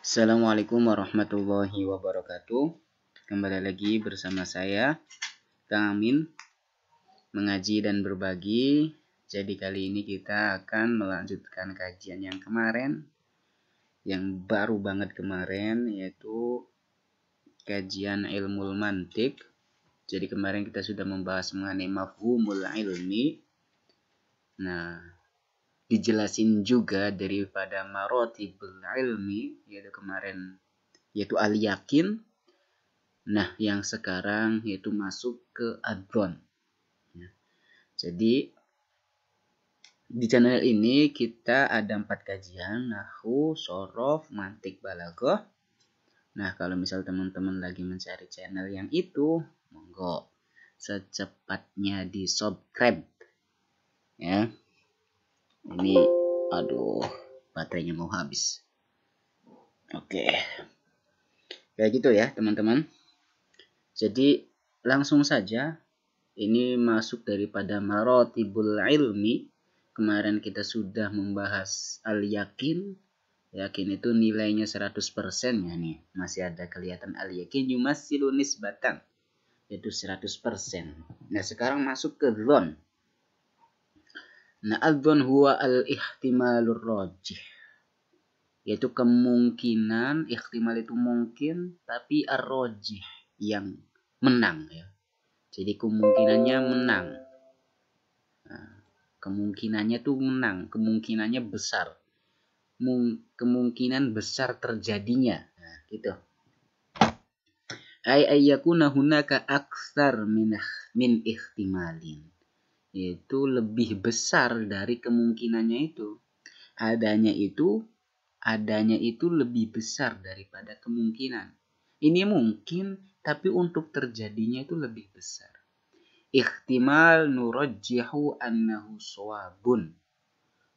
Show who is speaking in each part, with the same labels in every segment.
Speaker 1: Assalamualaikum warahmatullahi wabarakatuh. Kembali lagi bersama saya, Kang Amin, mengaji dan berbagi. Jadi kali ini kita akan melanjutkan kajian yang kemarin, yang baru banget kemarin, yaitu kajian ilmu mantik. Jadi kemarin kita sudah membahas mengenai mafhumul ilmi. Nah, dijelasin juga daripada marotibul ilmi, yaitu kemarin yaitu al-yakin. Nah, yang sekarang yaitu masuk ke adron. Jadi di channel ini kita ada 4 kajian: nahwu, shorof, mantik, balaghah. Nah, kalau misal teman-teman lagi mencari channel yang itu, monggo secepatnya di subscribe ya. Ini baterainya mau habis. Oke. Kayak gitu ya teman-teman. Jadi langsung saja, ini masuk daripada marotibul ilmi. Kemarin kita sudah membahas al-yakin. Yakin itu nilainya 100% ya nih. Masih ada kelihatan al-yakin yumassilu nisbatan, yaitu 100%. Nah, sekarang masuk ke dzon. Nah, al-dzon huwa al-ihtimalur rajih, yaitu kemungkinan, ihtimal itu mungkin, tapi ar-rajih yang menang ya. Jadi kemungkinannya menang. Nah, kemungkinannya tuh menang, kemungkinannya besar. Kemungkinan besar terjadinya. Nah, gitu. Ayyakuna hunaka aktsar min ihtimalin. Yaitu lebih besar dari kemungkinannya itu. Adanya itu lebih besar daripada kemungkinan. Ini mungkin, tapi untuk terjadinya itu lebih besar. Ihtimal nurajjihu annahu shawabun,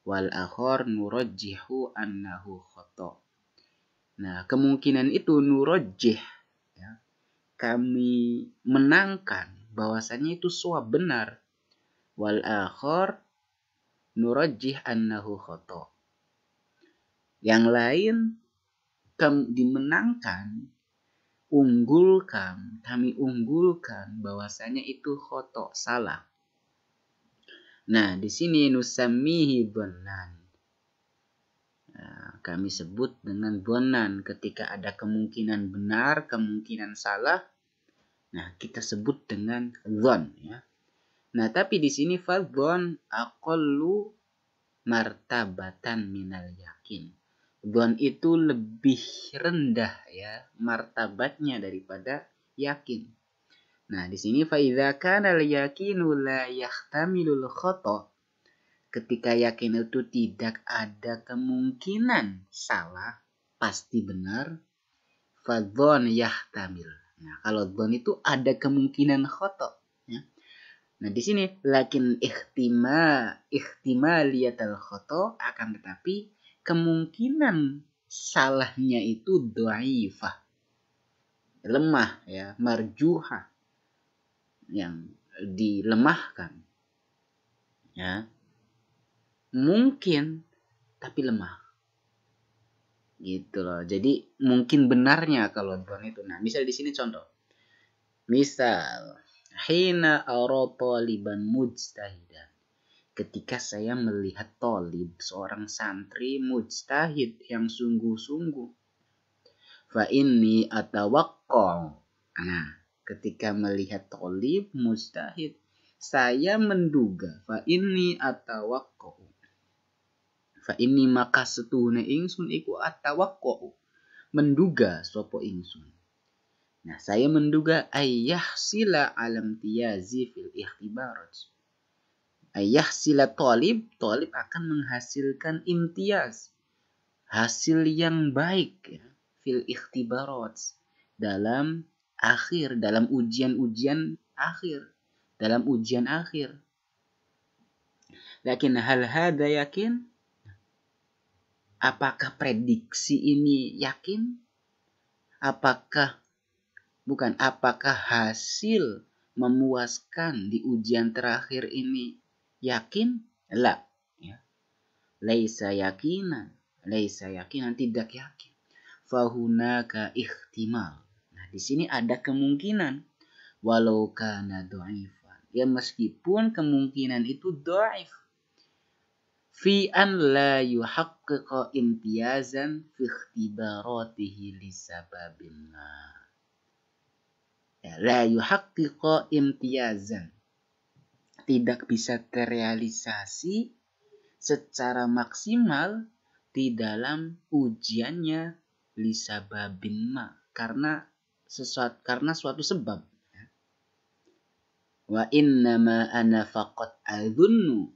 Speaker 1: wal akhar nurajjihu annahu khata'. Nah, kemungkinan itu nurajjih ya, kami menangkan bahwasanya itu shawab benar, wal akhar nurajjih annahu khata'. Yang lain dimenangkan, kami unggulkan bahwasanya itu khoto, salah. Nah, di sini nusammihi dhannan. Nah, kami sebut dengan dhannan ketika ada kemungkinan benar, kemungkinan salah. Nah, kita sebut dengan dzan ya. Nah, tapi di sini fadzan aqallu martabatan minal yakin. Dzan itu lebih rendah ya martabatnya daripada yakin. Nah, di sini fa idza kana al-yaqinu la yahtamilul khata. Ketika yakin itu tidak ada kemungkinan salah, pasti benar, fa dzan yahtamil. Nah, kalau dzan itu ada kemungkinan khata ya. Nah, di sini lakin ihtimaliyatul khata, akan tetapi kemungkinan salahnya itu dhaifah, lemah ya, marjuhah, yang dilemahkan ya. Mungkin tapi lemah. Gitu loh. Jadi mungkin benarnya kalau dzan itu. Nah, misal di sini contoh. Misal hina ara taliban mujtahidan. Ketika saya melihat tolib, seorang santri mujtahid yang sungguh-sungguh. Fa inni atawaqqa. Nah, ketika melihat tolib mujtahid, saya menduga. Fa inni atawaqqa. Fa inni maka setuhune ingsun iku atawaqqa. Menduga sapa ingsun. Nah, saya menduga ayyah sila alam tiyazi fil ikhtibarat. Ayah sila tolib akan menghasilkan imtiaz, hasil yang baik ya, fil ikhtibarat, dalam ujian akhir. Lakin hal hada yakin? Apakah prediksi ini yakin? Apakah hasil memuaskan di ujian terakhir ini yakin? La ya. Laisa yakinan, tidak yakin. fahunaka ihtimal. Nah, di sini ada kemungkinan walau kana dhaifan. Ya meskipun kemungkinan itu dhaif. Fi an la yuhaqqiqa imtiyazan fi ikhtibaratihi lisababin ma. Ya, la yuhaqqiqa imtiyazan. Tidak bisa terrealisasi secara maksimal di dalam ujiannya lisababin ma, karena suatu sebab. Wa innama ana faqat adhunnu,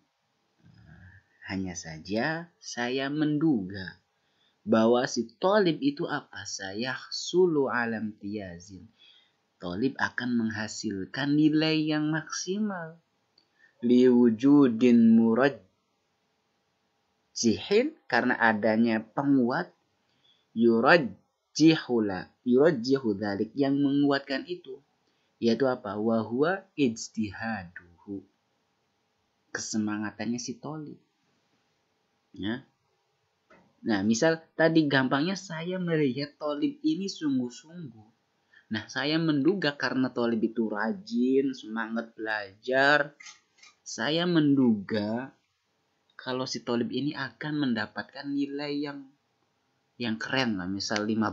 Speaker 1: hanya saja saya menduga bahwa si thalib itu apa? Saya sulu alam tiyazin. Thalib akan menghasilkan nilai yang maksimal. Liwujudin murajjihin, karena adanya penguat, yurajjihu dzalik, yang menguatkan itu, yaitu apa? Wa huwa ijtihaduhu, kesemangatannya si thalib. Ya. Nah, misal tadi gampangnya saya melihat thalib ini sungguh-sungguh. Nah, saya menduga karena thalib itu rajin, semangat belajar, saya menduga kalau si thalib ini akan mendapatkan nilai yang keren lah, misal 15.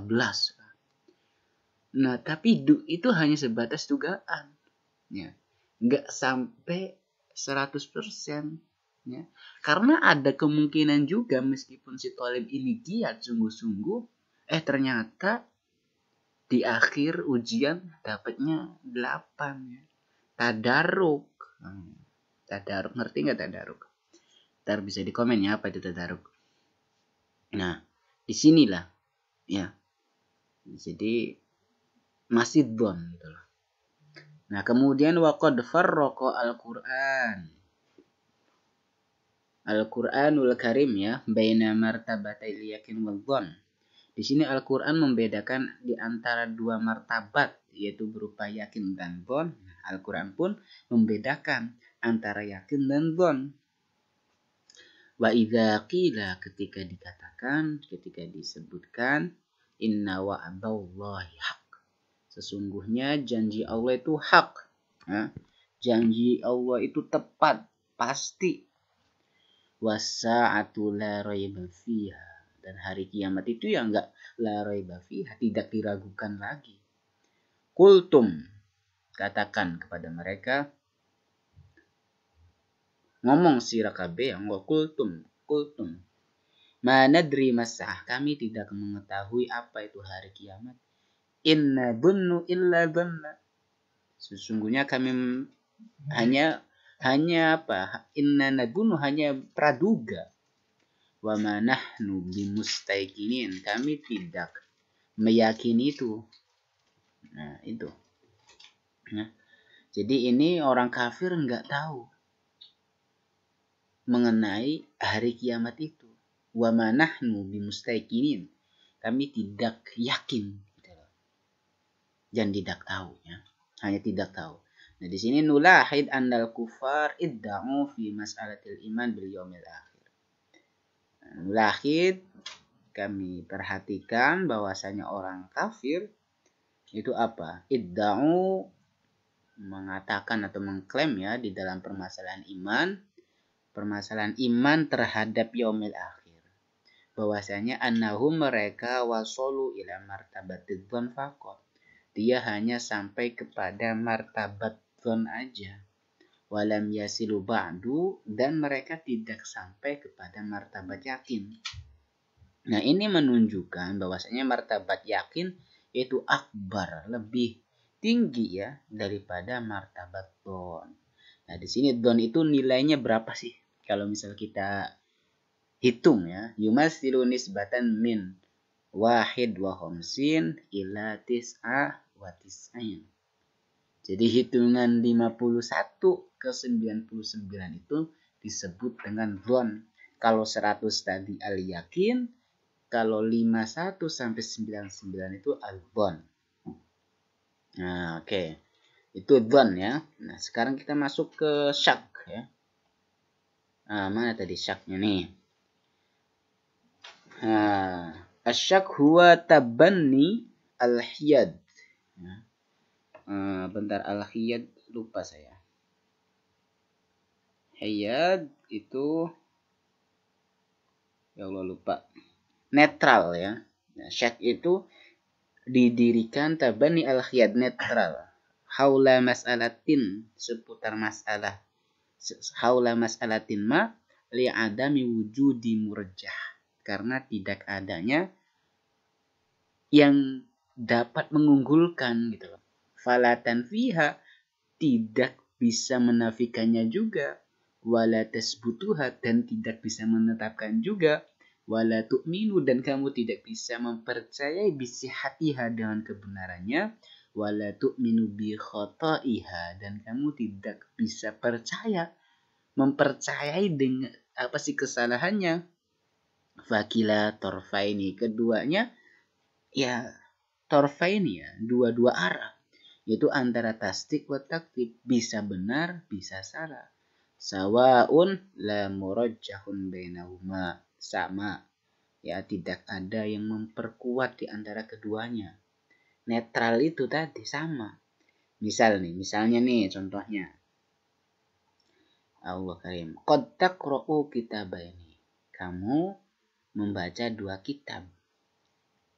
Speaker 1: Nah, tapi itu hanya sebatas dugaan. Ya. Nggak sampai 100%. Ya. Karena ada kemungkinan juga meskipun si thalib ini giat sungguh-sungguh, ternyata di akhir ujian dapatnya 8. Ya. Tadaruk. Tadaruk, ngerti nggak tadaruk? Ntar bisa di komen ya apa itu tadaruk. Nah, disinilah ya. Jadi masih dhon gitu loh. Nah, kemudian waqad farraqa Al-Qur'an. Al-Qur'anul Karim ya, baina martabatil yakin wal dhon. Di sini Al-Qur'an membedakan di antara dua martabat, yaitu berupa yakin dan dhon. Al-Qur'an pun membedakan antara yakin dan dhon. Wa idza qila, ketika disebutkan inna wa'dallahi haq, sesungguhnya janji Allah itu hak. Janji Allah itu tepat, pasti. Wasa'atu la raiba fiha, dan hari kiamat itu ya enggak la raiba fiha, tidak diragukan lagi. Qultum, katakan kepada mereka, ngomong sira kabeh yang kultum. Ma nadri masah, kami tidak mengetahui apa itu hari kiamat. Inna bunnu illa dhanna, sesungguhnya kami hanya apa? Inna nadunnu, hanya praduga. Wa ma nahnu bimustaqinin, kami tidak meyakini itu. Nah, itu. Nah, jadi ini orang kafir enggak tahu mengenai hari kiamat itu. Wa ma nahnu bimustaqinin, kami tidak yakin gitu. Dan tidak tahu ya. Hanya tidak tahu. Nah, di sini nulahid annal kufar idda'u fi mas'alatil iman bil yaumil akhir. Nulahid, kami perhatikan bahwasanya orang kafir itu apa? Idda'u, mengatakan atau mengklaim ya di dalam permasalahan iman terhadap yaumil akhir, bahwasanya annahum, mereka wasolu ila martabatid dzan faqat, dia hanya sampai kepada martabat dzan aja, walam yasilu ba'du, dan mereka tidak sampai kepada martabat yakin. Nah, ini menunjukkan bahwasanya martabat yakin itu akbar, lebih tinggi ya daripada martabat dzan. Nah, di sini dzan itu nilainya berapa sih? Kalau misal kita hitung ya, yumasilu nisbatan min wahid wa khamsin ila tis'ah wa tis'ain. Jadi hitungan 51 ke 99 itu disebut dengan dzan. Kalau 100 tadi al-yakin, kalau 51 sampai 99 itu al-dzan. Nah, oke. Itu dzan ya. Nah, sekarang kita masuk ke syak ya. Mana tadi syaknya nih? Asyak huwa tabanni al-hiyad. Ya. Bentar, al-hiyad lupa saya. Hiyad itu, ya Allah lupa. Netral ya. Nah, syak itu didirikan tabanni al-hiyad, netral. Haula mas'alatin, seputar masalah. Haula mas'alatin ma li'adami wujudi murjah. Karena tidak adanya yang dapat mengunggulkan gitu loh. Falatan fiha, tidak bisa menafikannya juga. Wala tasbutuha, dan tidak bisa menetapkan juga. Wala tu'minu, dan kamu tidak bisa mempercayai bisihatiha, dengan kebenarannya. Wala tu'minu bi khoto'iha, dan kamu tidak bisa mempercayai dengan apa sih kesalahannya. Fakila torfaini, keduanya ya torfaini ya, dua-dua arah, yaitu antara tasdik wa takdzib, bisa benar bisa salah. Sawaun la murajjahun bainahuma, sama ya, tidak ada yang memperkuat di antara keduanya. Netral itu tadi sama. Misalnya nih contohnya. Allah karim. Qad taqra'u kitabaini. Kamu membaca 2 kitab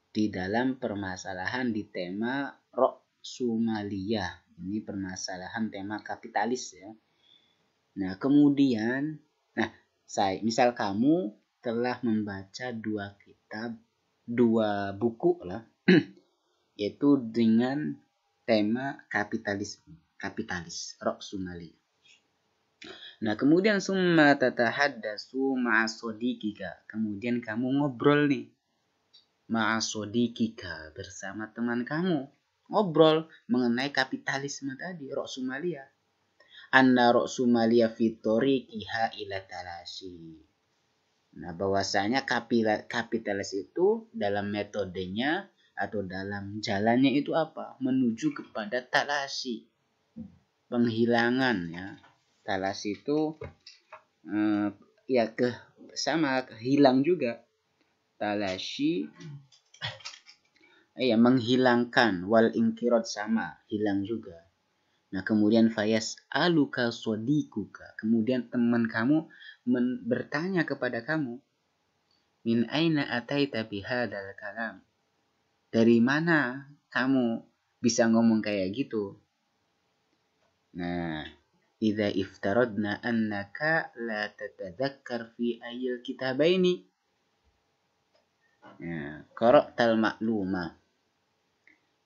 Speaker 1: di dalam permasalahan di tema Ra'sumaliyah. Ini permasalahan tema kapitalis ya. Nah, kemudian misal kamu telah membaca 2 kitab, 2 buku lah yaitu dengan tema kapitalis, Ra'sumaliyah. Nah, kemudian summa tatahaddatsu ma'a sadiqika. Kemudian kamu ngobrol nih ma'asodikika, bersama teman kamu, ngobrol mengenai kapitalisme tadi, Ra'sumaliyah. Anna Ra'sumaliyah fitoriqiha ila talasi. Nah, bahwasanya kapitalis itu dalam metodenya atau dalam jalannya itu apa? Menuju kepada talasi, penghilangan ya. Talasi itu hilang juga. Talashi menghilangkan, wal inkirad sama, hilang juga. Nah, kemudian fayas aluka sodikuka, kemudian teman kamu bertanya kepada kamu, min aina ataita bihadzal kalam, dari mana kamu bisa ngomong kayak gitu. Nah, idza iftaradna annaka la tatadzakkar fi ayyil kitabaini, qara'tal ma'luma.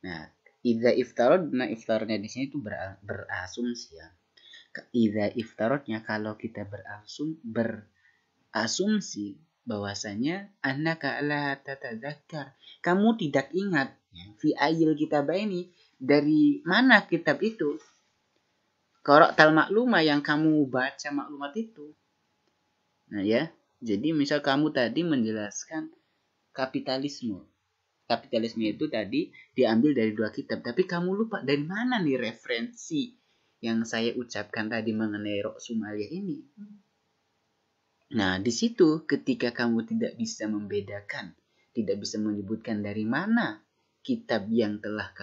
Speaker 1: Nah, idza iftaradna, iftaradnya di sini itu berasumsi ya. Idza iftaradnya, kalau kita berasumsi bahwasanya annaka la tatadzakkar, kamu tidak ingat ya, fi ayyil kitabaini, dari mana kitab itu. Qara'tal ma'luma, yang kamu baca maklumat itu. Nah ya, jadi misal kamu tadi menjelaskan kapitalisme. Kapitalisme itu tadi diambil dari 2 kitab, tapi kamu lupa dari mana nih referensi yang saya ucapkan tadi mengenai Ra'sumaliyah ini. Nah, di situ ketika kamu tidak bisa membedakan, tidak bisa menyebutkan dari mana kitab yang telah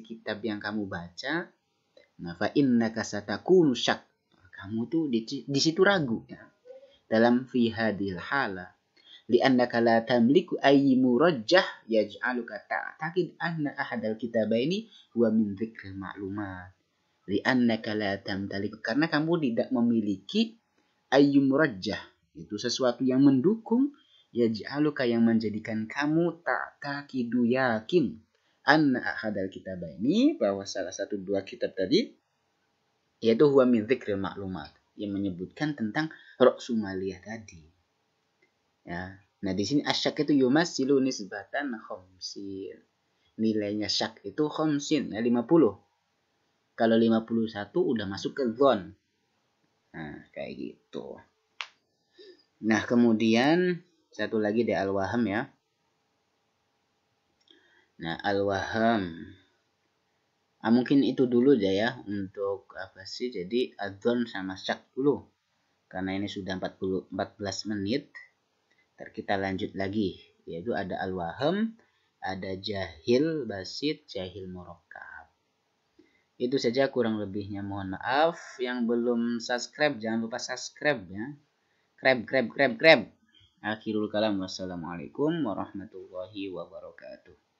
Speaker 1: kitab yang kamu baca, nah fa innaka satakunu syak, kamu tuh di situ ragu ya. Dalam fi hadhil hala li'annaka la tamliku ayyi murajjah yaj'aluka ta'taqid anna ahadal kitabaini huwa min dzikril ma'lumat. Li'annaka la tamtaliku, karena kamu tidak memiliki ayyi murajjah, itu sesuatu yang mendukung, yaj'aluka, yang menjadikan kamu ta'taqidu, yakin, anna ahadal kitabaini, bahwa salah satu 2 kitab tadi yaitu huwa min dzikril ma'lumat, yang menyebutkan tentang Ra'sumaliyah tadi. Ya. Nah, di sini asyak itu yumassilu nisbatan khamsin. Nilainya syak itu khamsin, 50. Kalau 51 udah masuk ke dzon. Nah, kayak gitu. Nah, kemudian satu lagi deh al-waham ya. Nah, al-waham. Mungkin itu dulu aja ya untuk jadi adzon sama syak dulu. Karena ini sudah 14 menit. Ntar kita lanjut lagi yaitu ada al-wahm, ada jahil basit, jahil murakkab. Itu saja kurang lebihnya, mohon maaf. Yang belum subscribe jangan lupa subscribe ya. Krab. Akhirul kalam, wassalamualaikum warahmatullahi wabarakatuh.